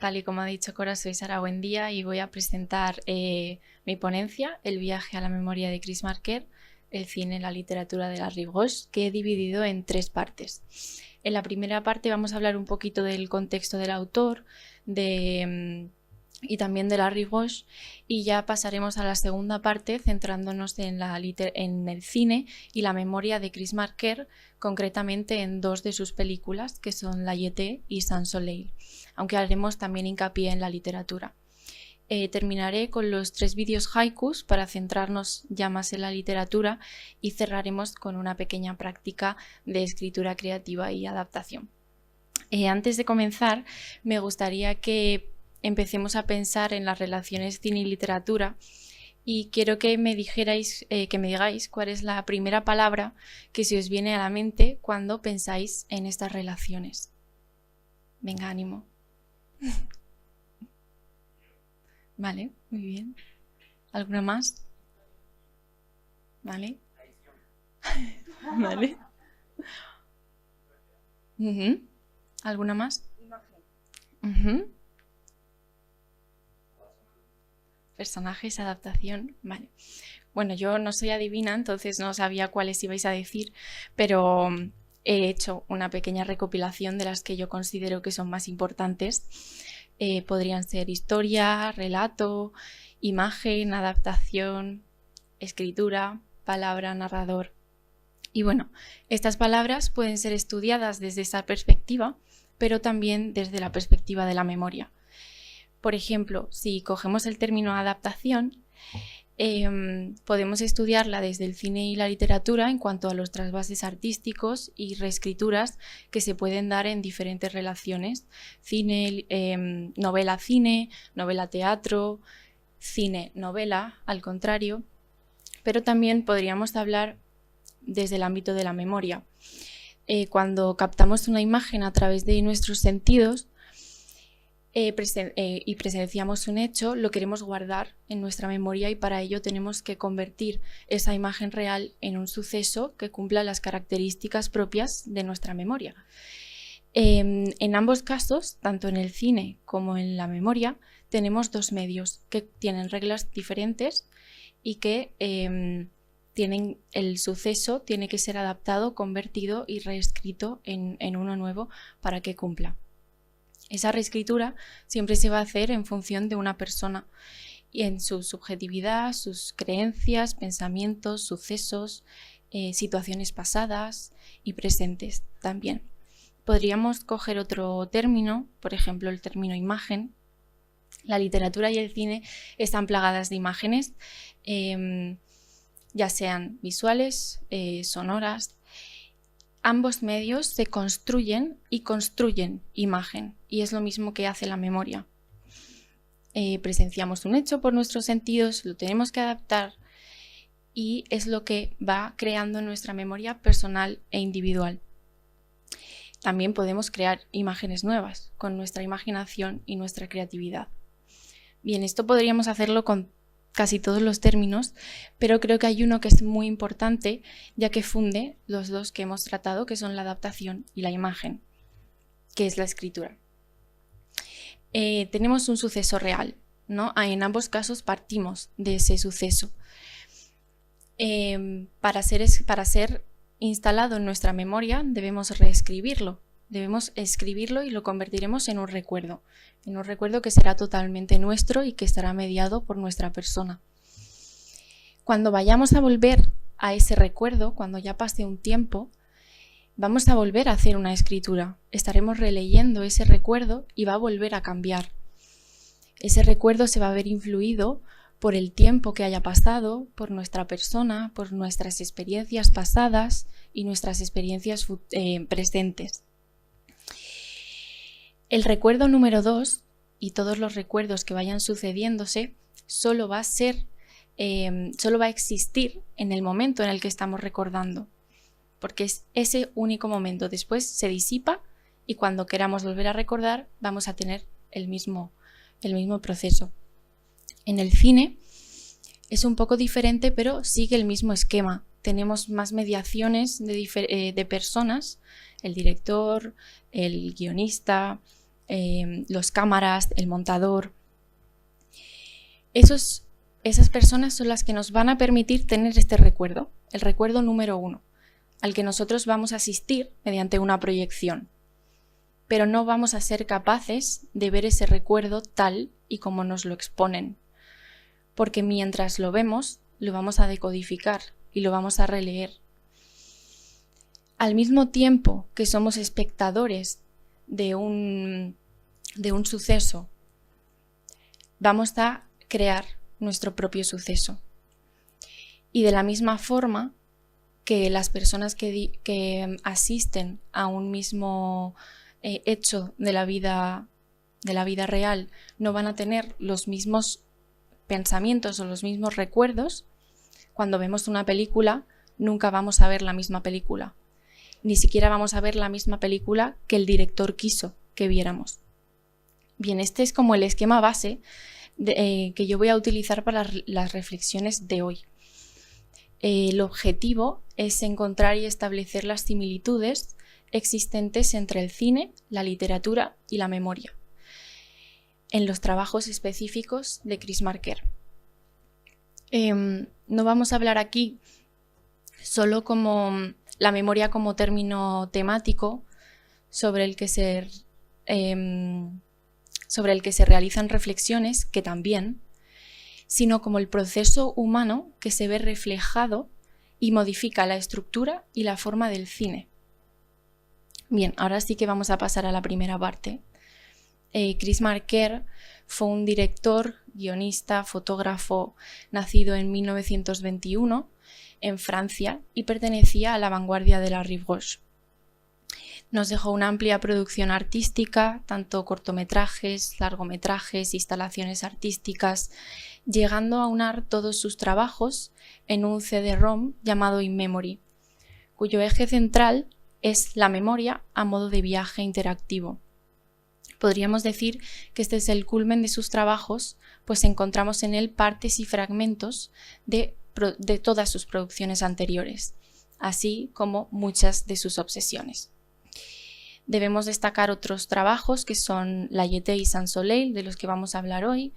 Tal y como ha dicho Cora, soy Sara Buendía y voy a presentar mi ponencia, El viaje a la memoria de Chris Marker, el cine, la literatura de la Rive Gauche, que he dividido en 3 partes. En la primera parte vamos a hablar un poquito del contexto del autor y también de la Rive Gauche, y ya pasaremos a la segunda parte centrándonos en el cine y la memoria de Chris Marker, concretamente en 2 de sus películas, que son La Jetée y Sans Soleil, aunque haremos también hincapié en la literatura. Terminaré con los 3 vídeos haikus para centrarnos ya más en la literatura y cerraremos con una pequeña práctica de escritura creativa y adaptación. Antes de comenzar, me gustaría que empecemos a pensar en las relaciones cine y literatura, y quiero que me digáis cuál es la primera palabra que se os viene a la mente cuando pensáis en estas relaciones. Venga, ánimo. Vale, muy bien. ¿Alguna más? Vale. Vale. ¿Alguna más? Personajes, adaptación. Vale. Bueno, yo no soy adivina, entonces no sabía cuáles ibais a decir, pero he hecho una pequeña recopilación de las que yo considero que son más importantes. Podrían ser historia, relato, imagen, adaptación, escritura, palabra, narrador. Y bueno, estas palabras pueden ser estudiadas desde esa perspectiva, pero también desde la perspectiva de la memoria. Por ejemplo, si cogemos el término adaptación, podemos estudiarla desde el cine y la literatura en cuanto a los trasvases artísticos y reescrituras que se pueden dar en diferentes relaciones: cine, novela-cine, novela-teatro, cine-novela, al contrario. Pero también podríamos hablar desde el ámbito de la memoria. Cuando captamos una imagen a través de nuestros sentidos y presenciamos un hecho, lo queremos guardar en nuestra memoria, y para ello tenemos que convertir esa imagen real en un suceso que cumpla las características propias de nuestra memoria. En ambos casos, tanto en el cine como en la memoria, tenemos 2 medios que tienen reglas diferentes y que el suceso tiene que ser adaptado, convertido y reescrito en uno nuevo para que cumpla. Esa reescritura siempre se va a hacer en función de una persona y en su subjetividad, sus creencias, pensamientos, sucesos, situaciones pasadas y presentes también. Podríamos coger otro término, por ejemplo el término imagen. La literatura y el cine están plagadas de imágenes, ya sean visuales, sonoras. Ambos medios se construyen y construyen imagen, y es lo mismo que hace la memoria. Presenciamos un hecho por nuestros sentidos, lo tenemos que adaptar, y es lo que va creando nuestra memoria personal e individual. También podemos crear imágenes nuevas con nuestra imaginación y nuestra creatividad. Bien, esto podríamos hacerlo con casi todos los términos, pero creo que hay uno que es muy importante, ya que funde los 2 que hemos tratado, que son la adaptación y la imagen, que es la escritura. Tenemos un suceso real, ¿no? En ambos casos partimos de ese suceso. Para ser instalado en nuestra memoria debemos reescribirlo. Debemos escribirlo y lo convertiremos en un recuerdo que será totalmente nuestro y que estará mediado por nuestra persona. Cuando vayamos a volver a ese recuerdo, cuando ya pase un tiempo, vamos a volver a hacer una escritura. Estaremos releyendo ese recuerdo y va a volver a cambiar. Ese recuerdo se va a ver influido por el tiempo que haya pasado, por nuestra persona, por nuestras experiencias pasadas y nuestras experiencias presentes. El recuerdo número 2 y todos los recuerdos que vayan sucediéndose solo va a existir en el momento en el que estamos recordando, porque es ese único momento. Después se disipa y cuando queramos volver a recordar vamos a tener el mismo proceso. En el cine es un poco diferente, pero sigue el mismo esquema. Tenemos más mediaciones de personas, el director, el guionista, los cámaras, el montador. Esas personas son las que nos van a permitir tener este recuerdo, el recuerdo número 1, al que nosotros vamos a asistir mediante una proyección. Pero no vamos a ser capaces de ver ese recuerdo tal y como nos lo exponen, porque mientras lo vemos, lo vamos a decodificar y lo vamos a releer. Al mismo tiempo que somos espectadores de un suceso, vamos a crear nuestro propio suceso. Y de la misma forma que las personas que asisten a un mismo hecho de la vida real no van a tener los mismos pensamientos o los mismos recuerdos, cuando vemos una película nunca vamos a ver la misma película. Ni siquiera vamos a ver la misma película que el director quiso que viéramos. Bien, este es como el esquema base que yo voy a utilizar para las reflexiones de hoy. El objetivo es encontrar y establecer las similitudes existentes entre el cine, la literatura y la memoria, en los trabajos específicos de Chris Marker. No vamos a hablar aquí solo como la memoria como término temático sobre el que se realizan reflexiones, que también, sino como el proceso humano que se ve reflejado y modifica la estructura y la forma del cine. Bien, ahora sí que vamos a pasar a la primera parte. Chris Marker fue un director, guionista, fotógrafo nacido en 1921 en Francia y pertenecía a la vanguardia de la Rive Gauche. Nos dejó una amplia producción artística, tanto cortometrajes, largometrajes, instalaciones artísticas, llegando a aunar todos sus trabajos en un CD-ROM llamado In Memory, cuyo eje central es la memoria a modo de viaje interactivo. Podríamos decir que este es el culmen de sus trabajos, pues encontramos en él partes y fragmentos de todas sus producciones anteriores, así como muchas de sus obsesiones. Debemos destacar otros trabajos que son La Jetée y Sans Soleil, de los que vamos a hablar hoy,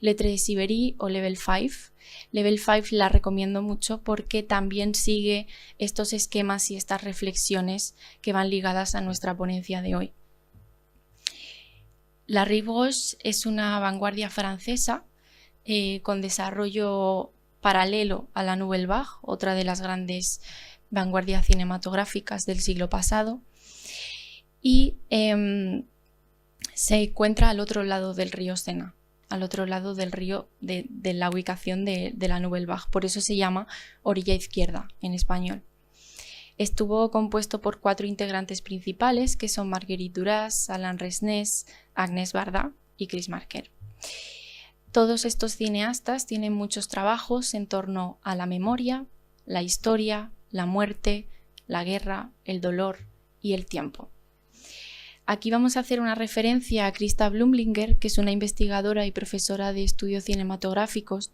Lettres de Sibérie o Level 5. Level 5 la recomiendo mucho porque también sigue estos esquemas y estas reflexiones que van ligadas a nuestra ponencia de hoy. La Rive Gauche es una vanguardia francesa con desarrollo paralelo a la Nouvelle Vague, otra de las grandes vanguardias cinematográficas del siglo pasado, y se encuentra al otro lado del río Sena, al otro lado del río de la ubicación de la Nouvelle Vague, por eso se llama Orilla Izquierda en español. Estuvo compuesto por 4 integrantes principales, que son Marguerite Duras, Alain Resnais, Agnès Varda y Chris Marker. Todos estos cineastas tienen muchos trabajos en torno a la memoria, la historia, la muerte, la guerra, el dolor y el tiempo. Aquí vamos a hacer una referencia a Christa Blumlinger, que es una investigadora y profesora de estudios cinematográficos,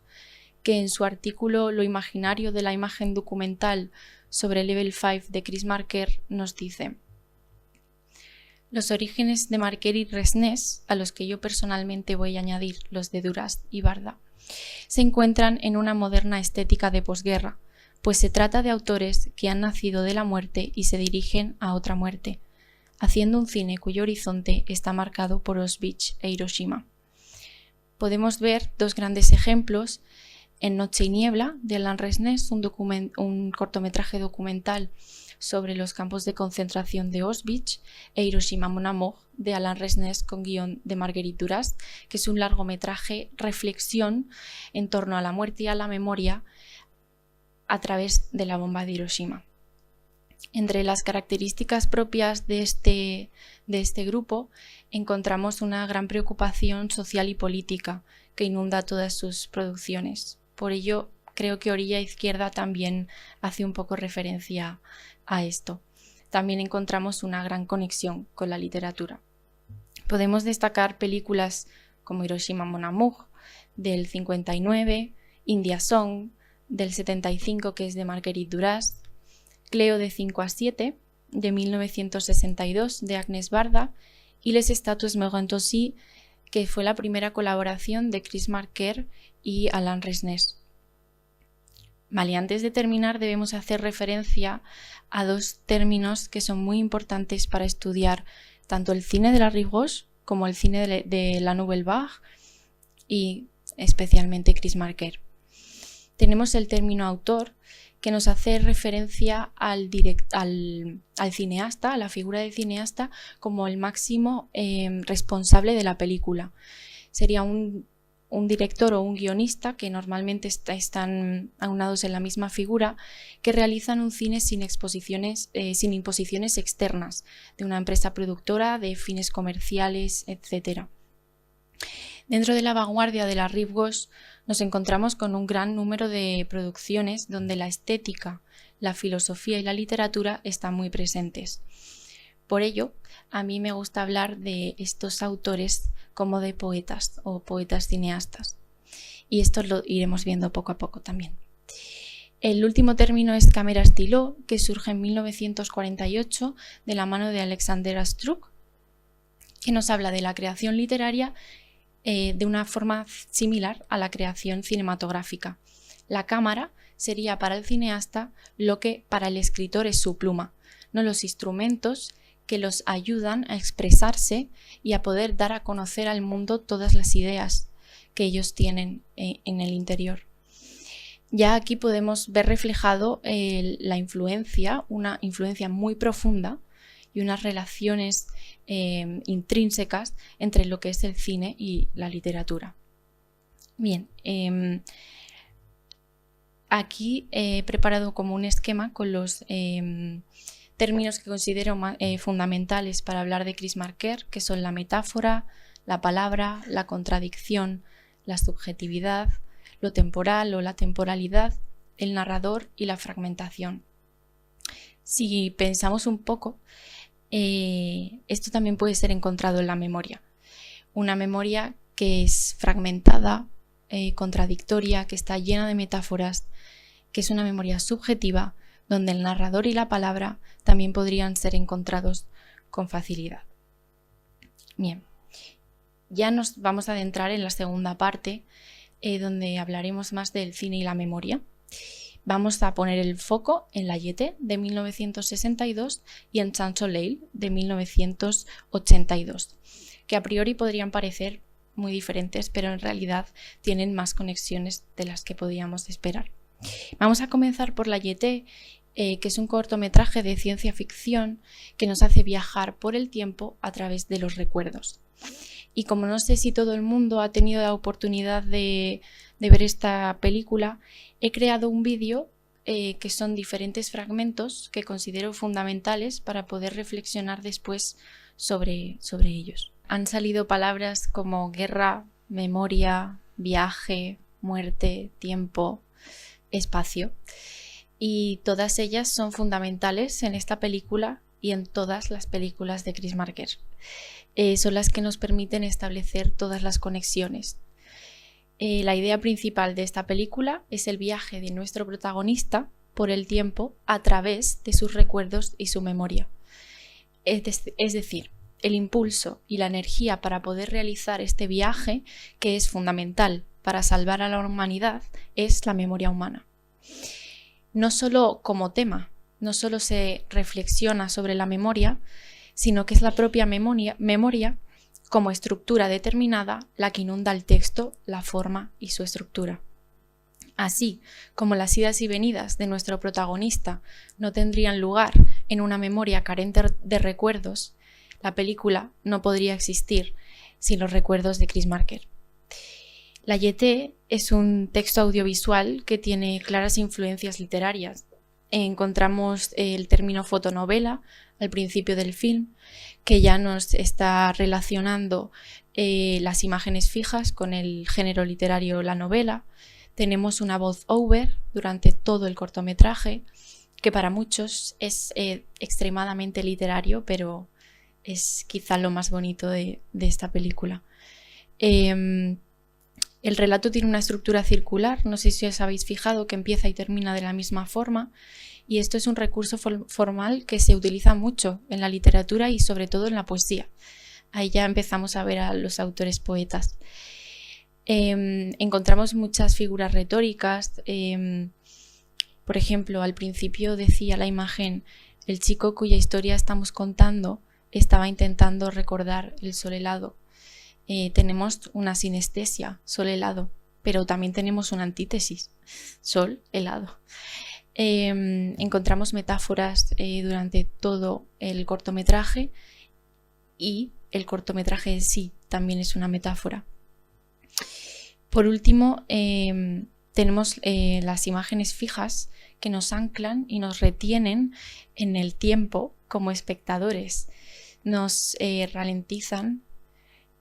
que en su artículo Lo imaginario de la imagen documental sobre Level 5 de Chris Marker nos dice: los orígenes de Marker y Resnais, a los que yo personalmente voy a añadir los de Duras y Varda, se encuentran en una moderna estética de posguerra, pues se trata de autores que han nacido de la muerte y se dirigen a otra muerte, haciendo un cine cuyo horizonte está marcado por Auschwitz e Hiroshima. Podemos ver 2 grandes ejemplos en Noche y Niebla, de Alain Resnais, un cortometraje documental sobre los campos de concentración de Auschwitz, e Hiroshima Mon Amour, de Alain Resnais con guión de Marguerite Duras, que es un largometraje reflexión en torno a la muerte y a la memoria a través de la bomba de Hiroshima. Entre las características propias de este grupo encontramos una gran preocupación social y política que inunda todas sus producciones. Por ello, creo que Orilla Izquierda también hace un poco referencia a esto. También encontramos una gran conexión con la literatura. Podemos destacar películas como Hiroshima Mon Amour, del 59, India Song, del 75, que es de Marguerite Duras, Cleo de 5 a 7, de 1962, de Agnès Varda, y Les Statues Meurent aussi, que fue la primera colaboración de Chris Marker y Alain Resnais. Vale, antes de terminar debemos hacer referencia a dos términos que son muy importantes para estudiar tanto el cine de la Rive Gauche como el cine de la Nouvelle Vague y especialmente Chris Marker. Tenemos el término autor, que nos hace referencia al cineasta, a la figura del cineasta, como el máximo responsable de la película. Sería un director o un guionista, que normalmente están aunados en la misma figura, que realizan un cine sin imposiciones externas de una empresa productora, de fines comerciales, etc. Dentro de la vanguardia de la Rive Gauche nos encontramos con un gran número de producciones donde la estética, la filosofía y la literatura están muy presentes. Por ello, a mí me gusta hablar de estos autores como de poetas o poetas cineastas. Y esto lo iremos viendo poco a poco también. El último término es camera stylo, que surge en 1948 de la mano de Alexander Astruc, que nos habla de la creación literaria de una forma similar a la creación cinematográfica. La cámara sería para el cineasta lo que para el escritor es su pluma, no los instrumentos que los ayudan a expresarse y a poder dar a conocer al mundo todas las ideas que ellos tienen en el interior. Ya aquí podemos ver reflejado la influencia, una influencia muy profunda y unas relaciones intrínsecas entre lo que es el cine y la literatura. Bien, aquí he preparado como un esquema con los términos que considero fundamentales para hablar de Chris Marker, que son la metáfora, la palabra, la contradicción, la subjetividad, lo temporal o la temporalidad, el narrador y la fragmentación. Si pensamos un poco, esto también puede ser encontrado en la memoria. Una memoria que es fragmentada, contradictoria, que está llena de metáforas, que es una memoria subjetiva, donde el narrador y la palabra también podrían ser encontrados con facilidad. Bien, ya nos vamos a adentrar en la segunda parte, donde hablaremos más del cine y la memoria. Vamos a poner el foco en La Jetée de 1962 y en Sans Soleil de 1982, que a priori podrían parecer muy diferentes, pero en realidad tienen más conexiones de las que podíamos esperar. Vamos a comenzar por La Jetée, que es un cortometraje de ciencia ficción que nos hace viajar por el tiempo a través de los recuerdos. Y como no sé si todo el mundo ha tenido la oportunidad de ver esta película, he creado un vídeo que son diferentes fragmentos que considero fundamentales para poder reflexionar después sobre ellos. Han salido palabras como guerra, memoria, viaje, muerte, tiempo, espacio, y todas ellas son fundamentales en esta película y en todas las películas de Chris Marker. Son las que nos permiten establecer todas las conexiones. La idea principal de esta película es el viaje de nuestro protagonista por el tiempo a través de sus recuerdos y su memoria. Es decir, el impulso y la energía para poder realizar este viaje, que es fundamental para salvar a la humanidad, es la memoria humana. No solo como tema, no solo se reflexiona sobre la memoria, sino que es la propia memoria como estructura determinada la que inunda el texto, la forma y su estructura. Así como las idas y venidas de nuestro protagonista no tendrían lugar en una memoria carente de recuerdos, la película no podría existir sin los recuerdos de Chris Marker. La Jetée es un texto audiovisual que tiene claras influencias literarias. Encontramos el término fotonovela al principio del film, que ya nos está relacionando las imágenes fijas con el género literario la novela. Tenemos una voice-over durante todo el cortometraje, que para muchos es extremadamente literario, pero es quizá lo más bonito de esta película. El relato tiene una estructura circular, no sé si os habéis fijado que empieza y termina de la misma forma, y esto es un recurso formal que se utiliza mucho en la literatura y sobre todo en la poesía. Ahí ya empezamos a ver a los autores poetas. Encontramos muchas figuras retóricas. Por ejemplo, al principio decía la imagen: el chico cuya historia estamos contando estaba intentando recordar el sol helado. Tenemos una sinestesia, sol helado, pero también tenemos una antítesis, sol helado. Encontramos metáforas durante todo el cortometraje, y el cortometraje en sí también es una metáfora. Por último, tenemos las imágenes fijas que nos anclan y nos retienen en el tiempo como espectadores. Nos ralentizan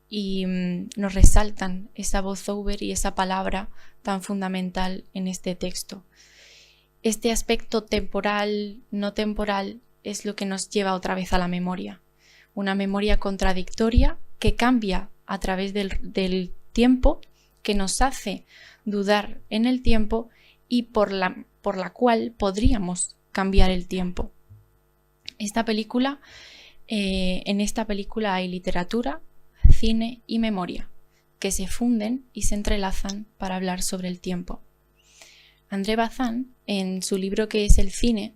y nos resaltan esa voiceover y esa palabra tan fundamental en este texto. Este aspecto temporal, no temporal, es lo que nos lleva otra vez a la memoria. Una memoria contradictoria que cambia a través del tiempo, que nos hace dudar en el tiempo y por la cual podríamos cambiar el tiempo. En esta película hay literatura, cine y memoria, que se funden y se entrelazan para hablar sobre el tiempo. André Bazin, en su libro ¿Qué es el cine?,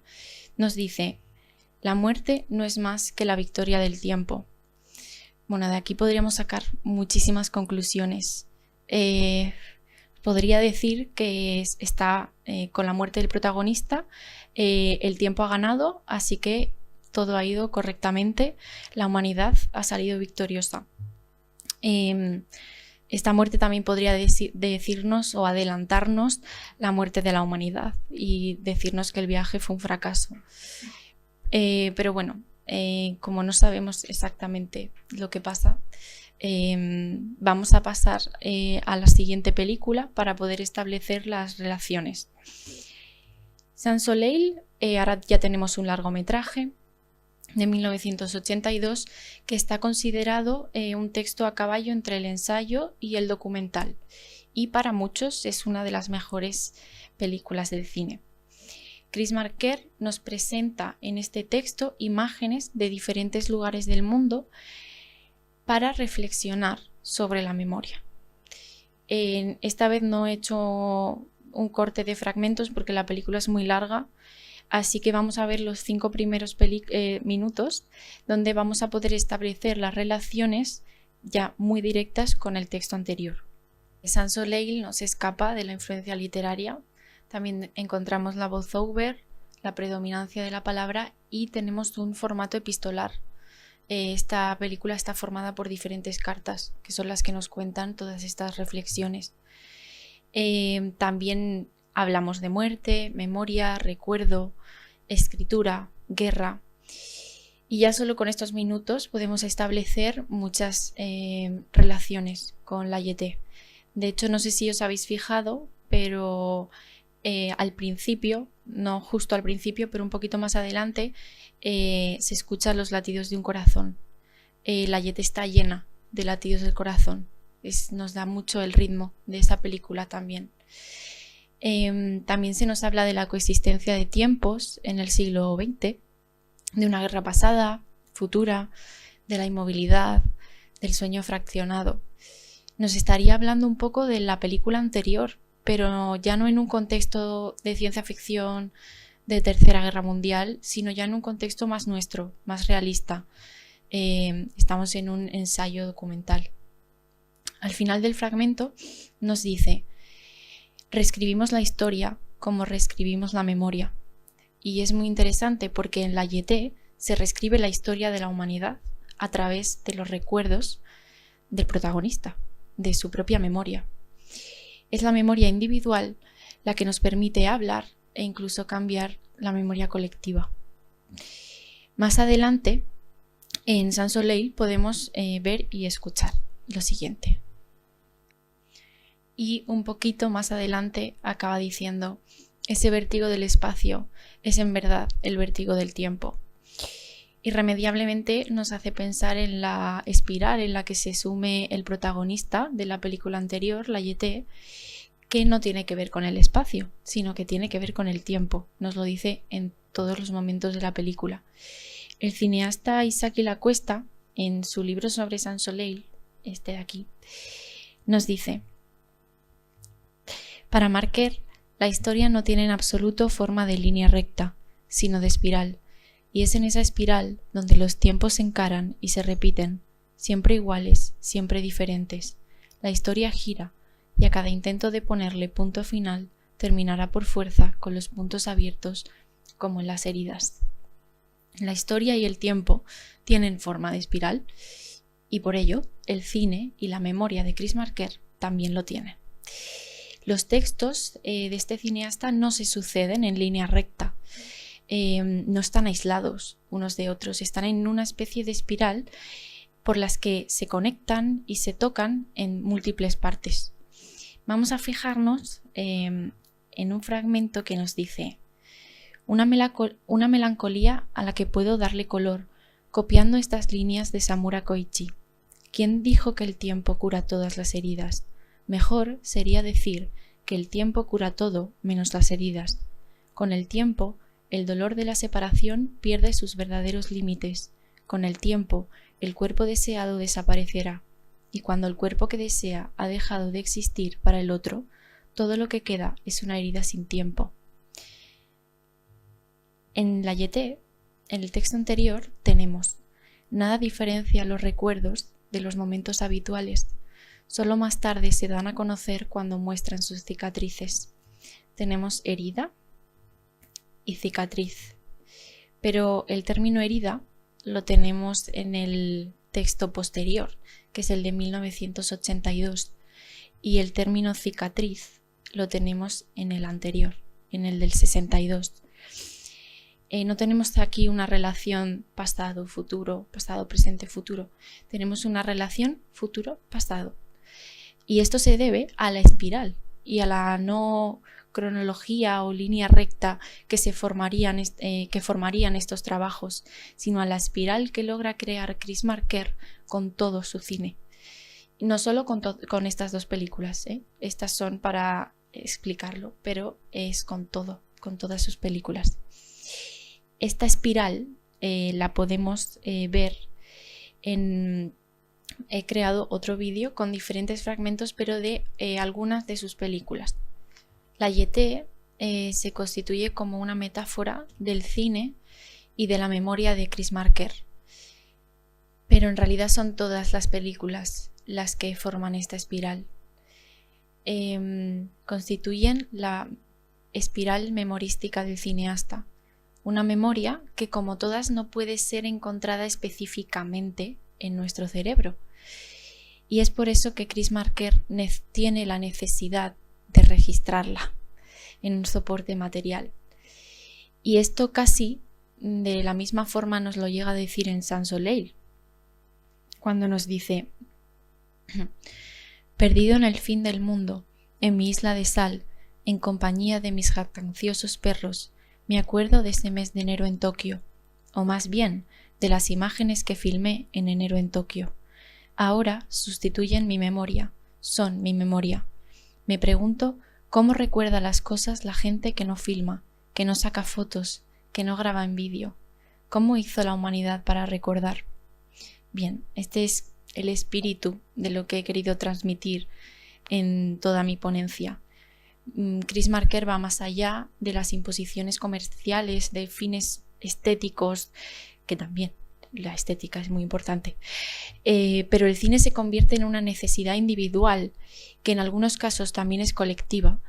nos dice: la muerte no es más que la victoria del tiempo. Bueno, de aquí podríamos sacar muchísimas conclusiones. Podría decir que está con la muerte del protagonista, el tiempo ha ganado, así que todo ha ido correctamente, la humanidad ha salido victoriosa. Esta muerte también podría decirnos o adelantarnos la muerte de la humanidad y decirnos que el viaje fue un fracaso. Pero bueno, como no sabemos exactamente lo que pasa, vamos a pasar a la siguiente película para poder establecer las relaciones. Sans Soleil, ahora ya tenemos un largometraje de 1982 que está considerado un texto a caballo entre el ensayo y el documental, y para muchos es una de las mejores películas del cine. Chris Marker nos presenta en este texto imágenes de diferentes lugares del mundo para reflexionar sobre la memoria. Esta vez no he hecho un corte de fragmentos porque la película es muy larga, así que vamos a ver los 5 primeros minutos donde vamos a poder establecer las relaciones ya muy directas con el texto anterior. Sans Soleil no se escapa de la influencia literaria. También encontramos la voiceover, la predominancia de la palabra y tenemos un formato epistolar. Esta película está formada por diferentes cartas, que son las que nos cuentan todas estas reflexiones. También hablamos de muerte, memoria, recuerdo, escritura, guerra. Y ya solo con estos minutos podemos establecer muchas relaciones con la Yeté. De hecho, no sé si os habéis fijado, pero al principio, no justo al principio, pero un poquito más adelante, se escuchan los latidos de un corazón. La Yeté está llena de latidos del corazón. Nos da mucho el ritmo de esa película también. También se nos habla de la coexistencia de tiempos en el siglo XX, de una guerra pasada, futura, de la inmovilidad, del sueño fraccionado. Nos estaría hablando un poco de la película anterior, pero ya no en un contexto de ciencia ficción de Tercera Guerra Mundial, sino ya en un contexto más nuestro, más realista. Estamos en un ensayo documental. Al final del fragmento nos dice: reescribimos la historia como reescribimos la memoria. Y es muy interesante porque en la Yeté se reescribe la historia de la humanidad a través de los recuerdos del protagonista, de su propia memoria. Es la memoria individual la que nos permite hablar e incluso cambiar la memoria colectiva. Más adelante, en Sans Soleil podemos ver y escuchar lo siguiente. Y un poquito más adelante acaba diciendo: ese vértigo del espacio es en verdad el vértigo del tiempo. Irremediablemente nos hace pensar en la espiral en la que se sume el protagonista de la película anterior, la Yeté, que no tiene que ver con el espacio, sino que tiene que ver con el tiempo. Nos lo dice en todos los momentos de la película. El cineasta Isaki Lacuesta en su libro sobre Sans Soleil, este de aquí, nos dice: para Marquer, la historia no tiene en absoluto forma de línea recta, sino de espiral, y es en esa espiral donde los tiempos se encaran y se repiten, siempre iguales, siempre diferentes. La historia gira, y a cada intento de ponerle punto final terminará por fuerza con los puntos abiertos como en las heridas. La historia y el tiempo tienen forma de espiral, y por ello el cine y la memoria de Chris Marker también lo tienen. Los textos de este cineasta no se suceden en línea recta, no están aislados unos de otros, están en una especie de espiral por las que se conectan y se tocan en múltiples partes. Vamos a fijarnos en un fragmento que nos dice: una melancolía a la que puedo darle color, copiando estas líneas de Samura Koichi. ¿Quién dijo que el tiempo cura todas las heridas? Mejor sería decir que el tiempo cura todo menos las heridas. Con el tiempo, el dolor de la separación pierde sus verdaderos límites. Con el tiempo, el cuerpo deseado desaparecerá. Y cuando el cuerpo que desea ha dejado de existir para el otro, todo lo que queda es una herida sin tiempo. En la Yeté, en el texto anterior, tenemos: nada diferencia los recuerdos de los momentos habituales. Solo más tarde se dan a conocer cuando muestran sus cicatrices. Tenemos herida y cicatriz. Pero el término herida lo tenemos en el texto posterior, que es el de 1982, y el término cicatriz lo tenemos en el anterior, en el del 62. No tenemos aquí una relación pasado-futuro, pasado-presente-futuro. Tenemos una relación futuro-pasado. Y esto se debe a la espiral y a la no cronología o línea recta que formarían estos trabajos, sino a la espiral que logra crear Chris Marker con todo su cine. No solo con estas dos películas, estas son para explicarlo, pero es con todo, con todas sus películas. Esta espiral la podemos ver en... He creado otro vídeo con diferentes fragmentos, pero de algunas de sus películas. La Yeté se constituye como una metáfora del cine y de la memoria de Chris Marker. Pero en realidad son todas las películas las que forman esta espiral. Constituyen la espiral memorística del cineasta. Una memoria que, como todas, no puede ser encontrada específicamente en nuestro cerebro. Y es por eso que Chris Marker tiene la necesidad de registrarla en un soporte material. Y esto casi de la misma forma nos lo llega a decir en Sans Soleil, cuando nos dice: perdido en el fin del mundo, en mi isla de sal, en compañía de mis jactanciosos perros, me acuerdo de ese mes de enero en Tokio, o más bien, de las imágenes que filmé en enero en Tokio. Ahora sustituyen mi memoria, son mi memoria. Me pregunto cómo recuerda las cosas la gente que no filma, que no saca fotos, que no graba en vídeo. ¿Cómo hizo la humanidad para recordar? Bien, este es el espíritu de lo que he querido transmitir en toda mi ponencia. Chris Marker va más allá de las imposiciones comerciales, de fines estéticos, que también la estética es muy importante, pero el cine se convierte en una necesidad individual que en algunos casos también es colectiva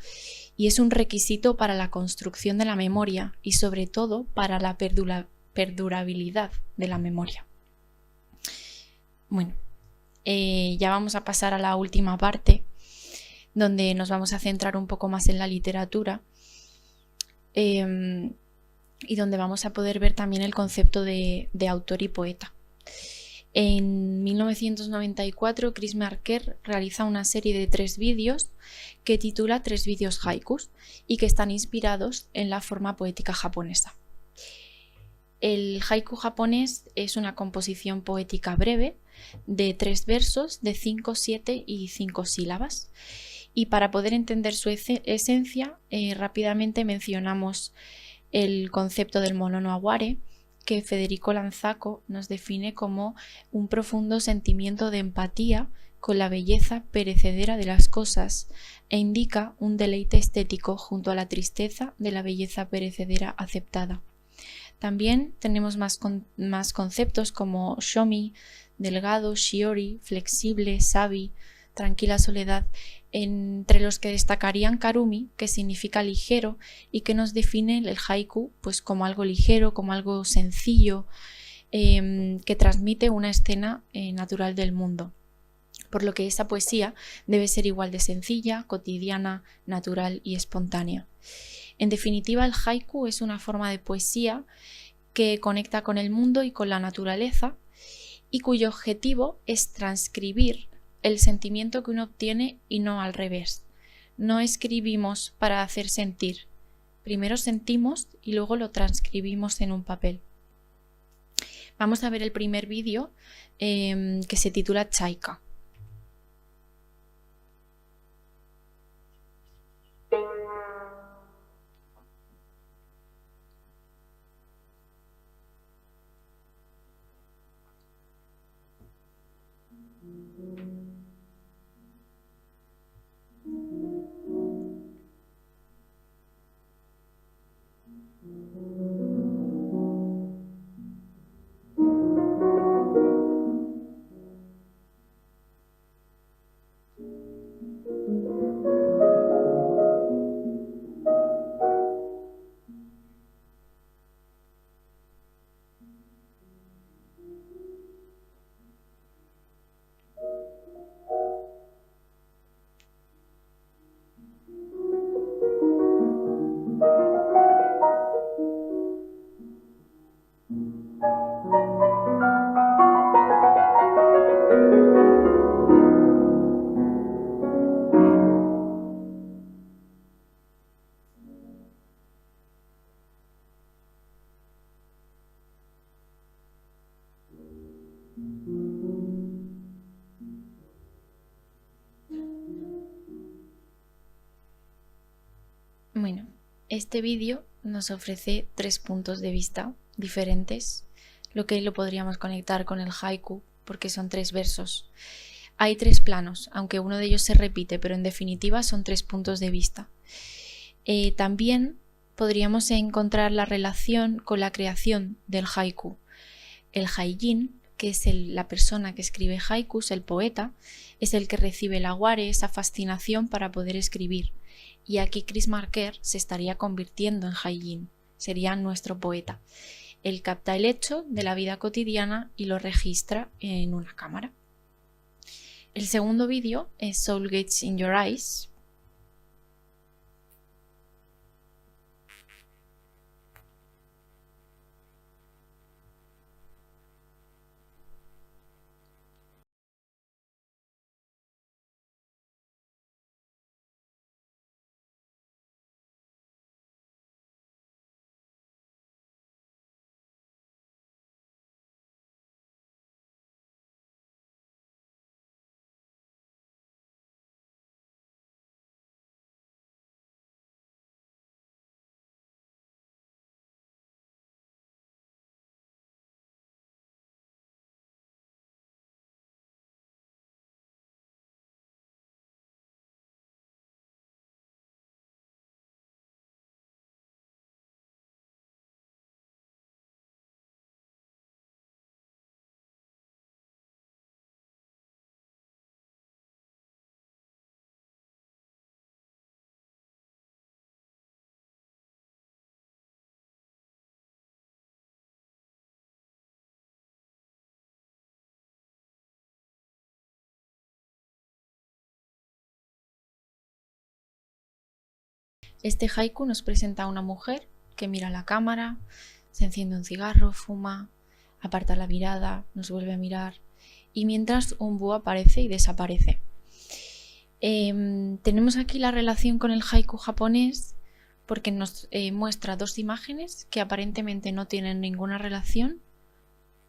y es un requisito para la construcción de la memoria y sobre todo para la perdurabilidad de la memoria. Bueno, ya vamos a pasar a la última parte, donde nos vamos a centrar un poco más en la literatura y donde vamos a poder ver también el concepto de autor y poeta. En 1994, Chris Marker realiza una serie de 3 vídeos que titula 3 vídeos haikus y que están inspirados en la forma poética japonesa. El haiku japonés es una composición poética breve de 3 versos de 5, 7 y 5 sílabas. Y para poder entender su esencia, rápidamente mencionamos el concepto del mono no aware, que Federico Lanzaco nos define como un profundo sentimiento de empatía con la belleza perecedera de las cosas e indica un deleite estético junto a la tristeza de la belleza perecedera aceptada. También tenemos más conceptos como shomi, delgado, shiori, flexible, sabi, tranquila soledad, entre los que destacarían karumi, que significa ligero y que nos define el haiku pues como algo ligero, como algo sencillo, que transmite una escena natural del mundo. Por lo que esa poesía debe ser igual de sencilla, cotidiana, natural y espontánea. En definitiva, el haiku es una forma de poesía que conecta con el mundo y con la naturaleza y cuyo objetivo es transcribir el sentimiento que uno obtiene y no al revés. No escribimos para hacer sentir. Primero sentimos y luego lo transcribimos en un papel. Vamos a ver el primer vídeo que se titula Chaika. Bueno, este vídeo nos ofrece 3 puntos de vista diferentes, lo que lo podríamos conectar con el haiku porque son 3 versos. Hay 3 planos, aunque uno de ellos se repite, pero en definitiva son 3 puntos de vista. También podríamos encontrar la relación con la creación del haiku. El haijin, que es la persona que escribe haikus, el poeta, es el que recibe el aware, esa fascinación para poder escribir. Y aquí Chris Marker se estaría convirtiendo en haijin, sería nuestro poeta. Él capta el hecho de la vida cotidiana y lo registra en una cámara. El segundo vídeo es Soul Gates in Your Eyes. Este haiku nos presenta a una mujer que mira la cámara, se enciende un cigarro, fuma, aparta la mirada, nos vuelve a mirar y mientras un búho aparece y desaparece. Tenemos aquí la relación con el haiku japonés porque nos muestra 2 imágenes que aparentemente no tienen ninguna relación,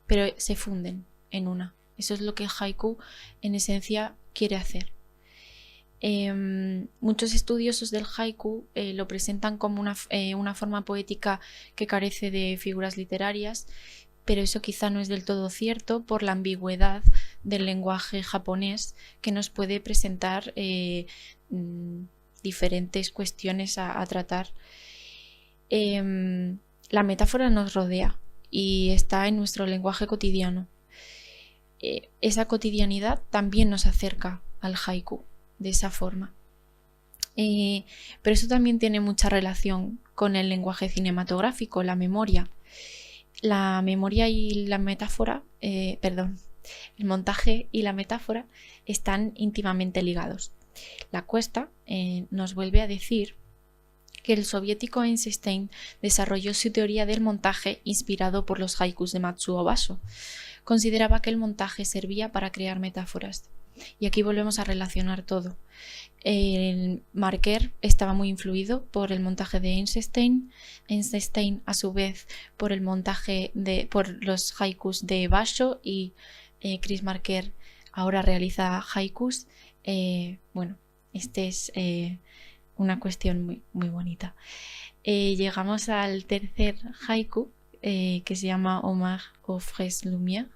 pero se funden en una. Eso es lo que el haiku en esencia quiere hacer. Muchos estudiosos del haiku lo presentan como una forma poética que carece de figuras literarias, pero eso quizá no es del todo cierto por la ambigüedad del lenguaje japonés, que nos puede presentar diferentes cuestiones a tratar. La metáfora nos rodea y está en nuestro lenguaje cotidiano. Esa cotidianidad también nos acerca al haiku de esa forma. Pero eso también tiene mucha relación con el lenguaje cinematográfico, la memoria. La memoria y la metáfora, el montaje y la metáfora están íntimamente ligados. La Cuesta nos vuelve a decir que el soviético Einstein desarrolló su teoría del montaje inspirado por los haikus de Matsuo Basho. Consideraba que el montaje servía para crear metáforas. Y aquí volvemos a relacionar todo. Marquer estaba muy influido por el montaje de Einstein, a su vez por el montaje por los haikus de Basho, y Chris Marker ahora realiza haikus. Bueno, este es una cuestión muy, muy bonita. Llegamos al tercer haiku, que se llama Hommage aux frères Lumière.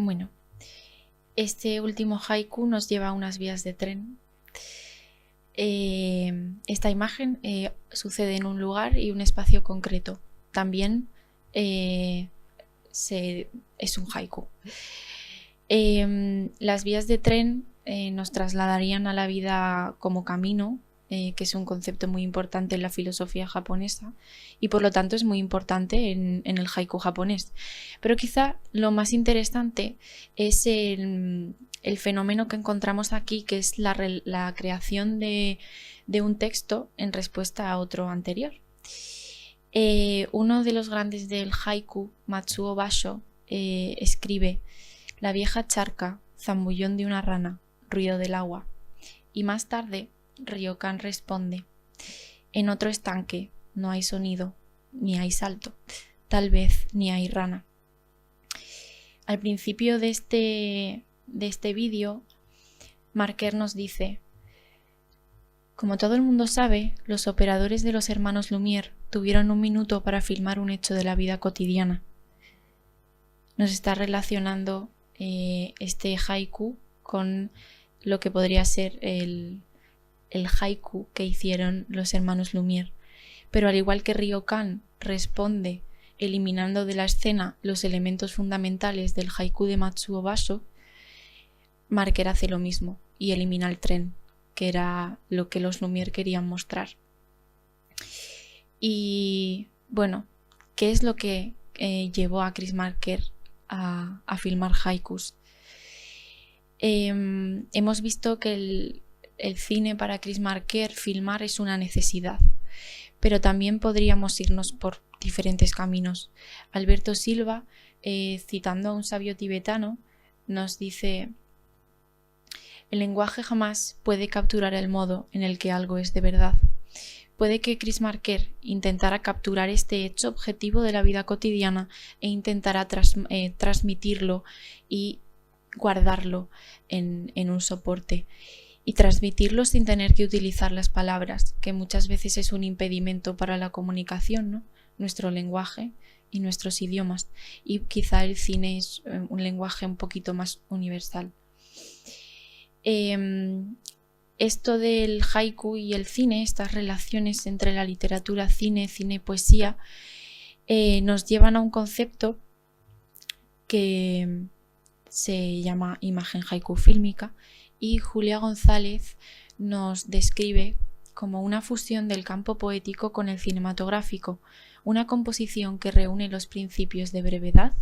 Bueno, este último haiku nos lleva a unas vías de tren. Esta imagen sucede en un lugar y un espacio concreto. También es un haiku. Las vías de tren nos trasladarían a la vida como camino, que es un concepto muy importante en la filosofía japonesa y por lo tanto es muy importante en el haiku japonés. Pero quizá lo más interesante es el fenómeno que encontramos aquí, que es la creación de un texto en respuesta a otro anterior. Uno de los grandes del haiku, Matsuo Basho, escribe: la vieja charca, zambullón de una rana, ruido del agua. Y más tarde Ryokan responde: en otro estanque no hay sonido, ni hay salto, tal vez ni hay rana. Al principio de este vídeo, Marker nos dice: como todo el mundo sabe, los operadores de los hermanos Lumière tuvieron un minuto para filmar un hecho de la vida cotidiana. Nos está relacionando este haiku con lo que podría ser el haiku que hicieron los hermanos Lumière. Pero al igual que Ryokan responde eliminando de la escena los elementos fundamentales del haiku de Matsuo Basho, Marker hace lo mismo y elimina el tren, que era lo que los Lumière querían mostrar. Y bueno, ¿qué es lo que llevó a Chris Marker a filmar haikus? Hemos visto que el cine para Chris Marker, filmar, es una necesidad, pero también podríamos irnos por diferentes caminos. Alberto Silva, citando a un sabio tibetano, nos dice: el lenguaje jamás puede capturar el modo en el que algo es de verdad, puede que Chris Marker intentara capturar este hecho objetivo de la vida cotidiana e intentara transmitirlo y guardarlo en un soporte. Y transmitirlo sin tener que utilizar las palabras, que muchas veces es un impedimento para la comunicación, ¿no? Nuestro lenguaje y nuestros idiomas. Y quizá el cine es un lenguaje un poquito más universal. Esto del haiku y el cine, estas relaciones entre la literatura, cine, poesía, nos llevan a un concepto que se llama imagen haiku fílmica, y Julia González nos describe como una fusión del campo poético con el cinematográfico, una composición que reúne los principios de brevedad,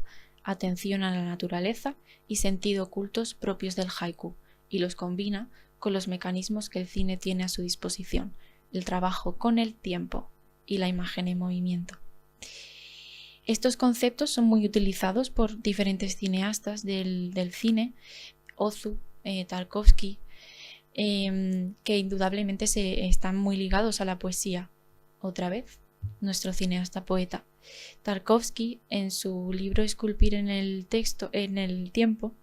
atención a la naturaleza y sentido ocultos propios del haiku, y los combina con los mecanismos que el cine tiene a su disposición, el trabajo con el tiempo y la imagen en movimiento. Estos conceptos son muy utilizados por diferentes cineastas del cine, Ozu, Tarkovsky, que indudablemente están muy ligados a la poesía. Otra vez, nuestro cineasta poeta. Tarkovsky, en su libro Esculpir en el tiempo,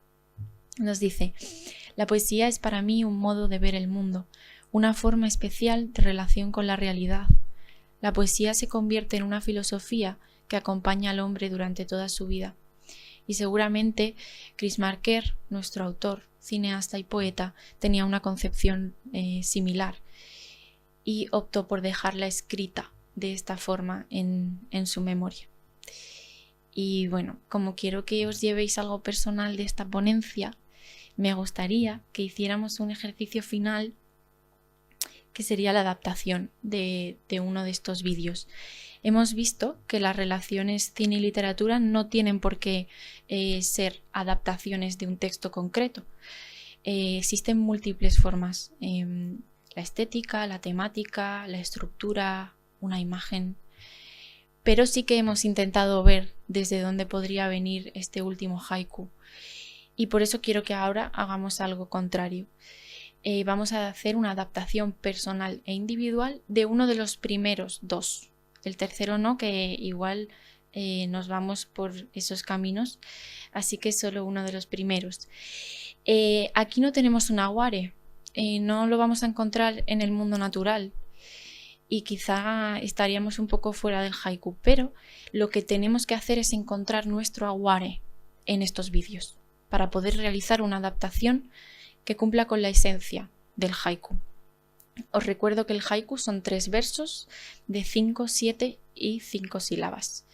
nos dice: la poesía es para mí un modo de ver el mundo, una forma especial de relación con la realidad. La poesía se convierte en una filosofía que acompaña al hombre durante toda su vida. Y seguramente Chris Marker, nuestro autor, cineasta y poeta, tenía una concepción similar y optó por dejarla escrita de esta forma en su memoria. Y bueno, como quiero que os llevéis algo personal de esta ponencia, me gustaría que hiciéramos un ejercicio final que sería la adaptación de uno de estos vídeos. Hemos visto que las relaciones cine y literatura no tienen por qué ser adaptaciones de un texto concreto. Existen múltiples formas: la estética, la temática, la estructura, una imagen. Pero sí que hemos intentado ver desde dónde podría venir este último haiku. Y por eso quiero que ahora hagamos algo contrario. Vamos a hacer una adaptación personal e individual de uno de los primeros dos. El tercero no, que igual nos vamos por esos caminos, así que solo uno de los primeros. Aquí no tenemos un aguare, no lo vamos a encontrar en el mundo natural y quizá estaríamos un poco fuera del haiku, pero lo que tenemos que hacer es encontrar nuestro aguare en estos vídeos para poder realizar una adaptación que cumpla con la esencia del haiku. Os recuerdo que el haiku son 3 versos de 5, 7 y 5 sílabas.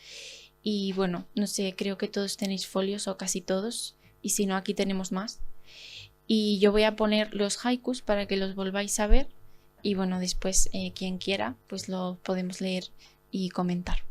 Y bueno, no sé, creo que todos tenéis folios o casi todos, y si no, aquí tenemos más. Y yo voy a poner los haikus para que los volváis a ver y bueno, después quien quiera pues lo podemos leer y comentar.